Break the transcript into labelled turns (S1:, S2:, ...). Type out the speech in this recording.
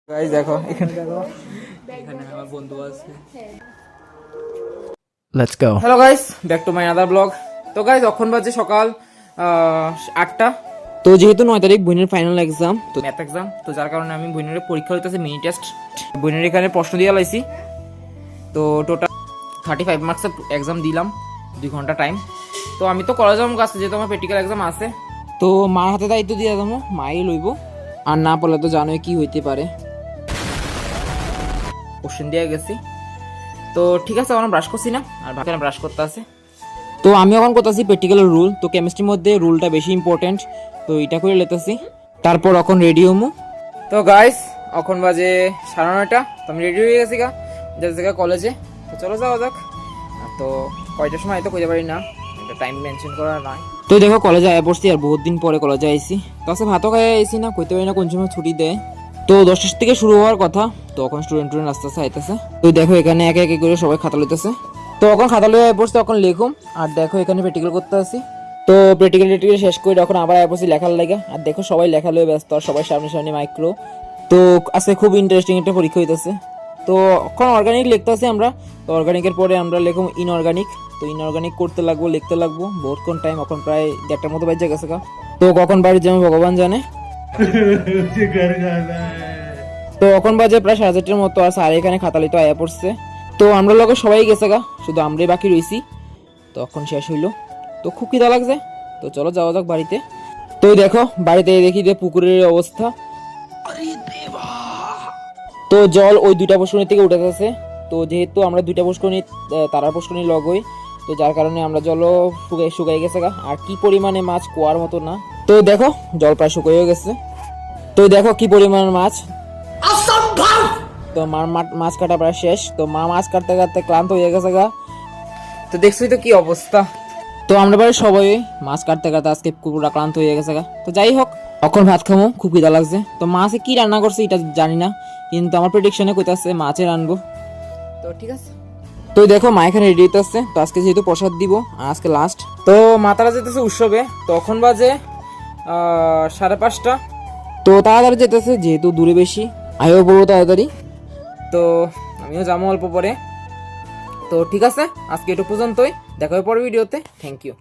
S1: Guys দেখো এখানে আমার বন্ধু আছে।
S2: Let's go.
S1: Hello guys, back to my other blog. তো গাইস এখন বাজে সকাল 8টা। তো যেহেতু 9 তারিখ বইনের ফাইনাল এক্সাম, তো ম্যাথ এক্সাম, তো যার কারণে আমি বইনের পরীক্ষা হইতেছে মিনি টেস্ট। বইনের এখানে প্রশ্ন দিয়ে লাইছি। তো টোটাল 35 মার্কসের এক্সাম দিলাম, 2 ঘন্টা টাইম। তো আমি তো কলেজ যাবো কাছে, যেহেতু আমার প্র্যাকটিক্যাল এক্সাম আছে। তো মার হাতে দায়িত্ব দিয়ে যাবো, মাই লইব। আর না পড়লে তো জানোই কি হইতে পারে। কোশ্চেন দিয়ে গেছি। তো ঠিক আছে, এখন ব্রাশ করছি না, আর ভাবছিলাম ব্রাশ করতে আছে। তো আমি এখন করতেছি প্র্যাকটিক্যালের রুল। তো কেমিস্ট্রির মধ্যে রুলটা বেশি ইম্পর্টেন্ট, তো এটা করে লেতেছি। তারপর এখন রেডি হমু। তো গাইস এখন বাজে 9:30। তো আমি রেডি হয়ে গেছি যাচ্ছি কলেজে। তো চলো যাওয়া যাক। তো কয়টার সময় তো কইতে পারি না, একটা টাইম মেনশন করা নাই। তো দেখো কলেজে আয়া পড়ছি, আর বহুত দিন পরে কলেজে আইছি। তো আজকে ভাতও খাই আইছি না, কইতে পারি না কোন সময় ছুটি দেয়। তো 10টা থেকে শুরু হওয়ার কথা, তো এখন স্টুডেন্ট আস্তে আস্তে আইতেছে। তো দেখো এখানে একে একে করে সবাই খাতা লইতেছে। তো এখন খাতা লইয়া পড়ছে, তখন লেখুম। আর দেখো এখানে প্র্যাকটিক্যাল করতে আসি। তো প্র্যাকটিক্যাল শেষ করে এখন আবার আয়া পড়ছি লেখার লাগে। আর দেখো সবাই লেখা লয়ে ব্যস্ত, আর সবাই সামনে সামনে মাইক্রো। তো আজকে খুব ইন্টারেস্টিং একটা পরীক্ষা হইতেছে। তো এখন অর্গানিক লিখতে আছি আমরা। তো অর্গানিকের পরে আমরা লিখুম ইনঅর্গানিক। তো ইনঅর্গানিক করতে লাগবো, লিখতে লাগবো বহুতক্ষণ টাইম। এখন প্রায় 1:30টার মতো বাজে গেছে। তো কখন বাড়ি যাবো ভগবান জানে। তো এখন বাজে প্রায় 4:30টার মতো। আর স্যার এখানে খাতা লইতে আয়া পড়ছে। তো আমরা লোকে সবাই গেছে শুধু আমরাই বাকি রইছি। তো এখন শেষ হইলো। তো খুব খিদা লাগছে। তো চলো যাওয়া যাক বাড়িতে। তো দেখো বাড়িতে দেখি যে পুকুরের অবস্থা। তো জল ওই 2টা পুষ্করণী থেকে উঠে যাচ্ছে। তো যেহেতু আমরা 2টা পুষ্করণী তারার পুষ্করণী লগ হই, তো যার কারণে আমরা জলও শুকাই গেছে আর কি পরিমাণে মাছ কুয়ার মতো না। তো দেখো জল প্রায় শুকিয়ে গেছে। তো দেখো কি পরিমাণ মাছ। তো মাছ কাটা প্রায় শেষ। তো মা মাছ কাটতে কাটতে ক্লান্ত হয়ে গেছে তো দেখছোই তো কি অবস্থা। তো আমরা বাড়ির সবাই মাছ কাটতে কাটতে আজকে পুরো ক্লান্ত হয়ে গেছে তো যাই হোক, এখন ভাত খামো, খুব খিদা লাগছে। তো মাছে কি রান্না করছে এটা জানি না, কিন্তু আমার প্রেডিকশনে কইতাছে মাছের রানবো। তো ঠিক আছে। তো দেখো মা এখানে রেডি হইতেছে। তো আজকে যেহেতু প্রসাদ দিব, আজকে লাস্ট। তো মাতারা যেতেছে উৎসবে। তখন বাজে 5:30। তো তাড়াতাড়ি যেতেছে, যেহেতু দূরে বেশি। আয়ও পড়বো তাড়াতাড়ি। তো আমিও যাবো অল্প পরে। তো ঠিক আছে, আজকে এটুকু পর্যন্তই। দেখা হবে পরের ভিডিওতে। Thank you.